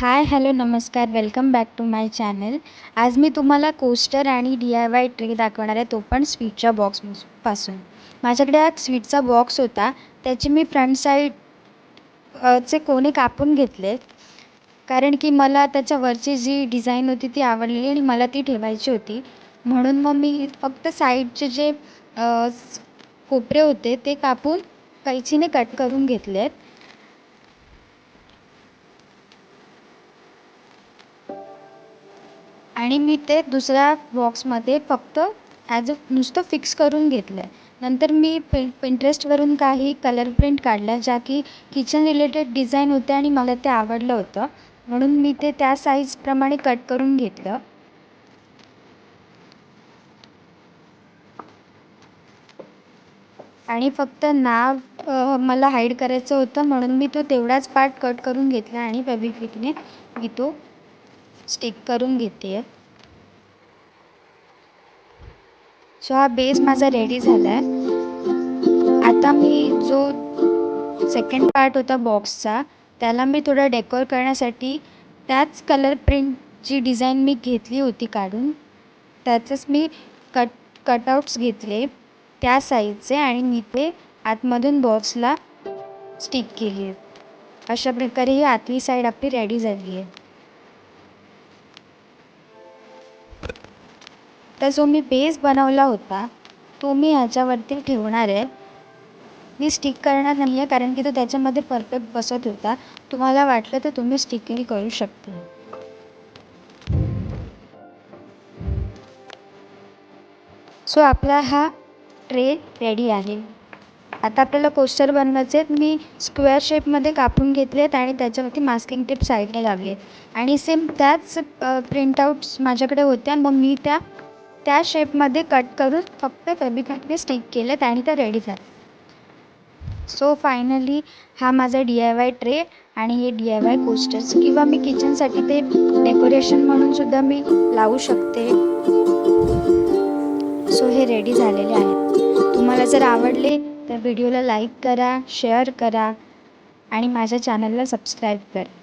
हाय, hello, नमस्कार. Welcome back to my channel. आज मी तुम्हाला कोस्टर आणि DIY ट्रे दाखवणार आहे, तो पण स्वीटच्या बॉक्सपासून. माझ्याकडे हा स्वीटचा बॉक्स होता. त्याची मी फ्रंट साईड चे कोने कापून घेतले, कारण की मला त्याच्यावरची जी डिझाईन होती ती आवडलेली आणि मला ती ठेवायची होती. म्हणून मग मी फक्त साईडचे जे कोपरे होते ते कापून कैचीने कट करून घेतलेत. आणि मी ते दुसऱ्या बॉक्समध्ये फक्त नुसतं फिक्स करून घेतलं आहे. नंतर मी पिंटरेस्टवरून काही कलर प्रिंट काढल्या, ज्या की किचन रिलेटेड डिझाईन होत्या आणि मला ते आवडलं होतं, म्हणून मी ते त्या साईजप्रमाणे कट करून घेतलं. आणि फक्त नाव मला हाईड करायचं होतं, म्हणून मी तो तेवढाच पार्ट कट करून घेतला आणि फेविक्विकने मी तो स्टिक करून घेते आहे. सो हा बेस माझा रेडी झाला आहे. आता मी जो सेकंड पार्ट होता बॉक्सचा, त्याला मी थोडा डेकोर करण्यासाठी त्याच कलर प्रिंटची डिझाईन मी घेतली होती काढून. त्याचंच मी कटआउट्स घेतले त्या साईजचे आणि मी ते आतमधून बॉक्सला स्टिक केली आहे. अशा प्रकारे ही आतली साईड आपली रेडी झाली आहे. तर जो मी बेस बनवला होता तो मी ह्याच्यावरती ठेवणार आहे. मी स्टिक करणार नाही आहे, कारण की तो त्याच्यामध्ये परफेक्ट बसत होता. तुम्हाला वाटलं तर तुम्ही स्टिकही करू शकता. सो आपला हा ट्रे रेडी आहे. आता आपल्याला कोस्टर बनवायचे आहेत. मी स्क्वेअर शेपमध्ये कापून घेतले आहेत आणि त्याच्यावरती मास्किंग टेप साईडने लावली आहे आणि सेम त्याच प्रिंटआउट्स माझ्याकडे होत्या. मग मी त्या शेपमध्ये कट करून फक्त फेविक्विकने स्टिक केलेत आणि त्या रेडी झाल्या. सो फायनली हा माझा DIY ट्रे आणि हे DIY कोस्टर्स, किंवा मी किचनसाठी ते डेकोरेशन म्हणून सुद्धा मी लावू शकते. सो हे रेडी झालेले आहेत. तुम्हाला जर आवडले तर व्हिडिओला लाईक करा, शेअर करा आणि माझ्या चॅनलला सबस्क्राईब करा.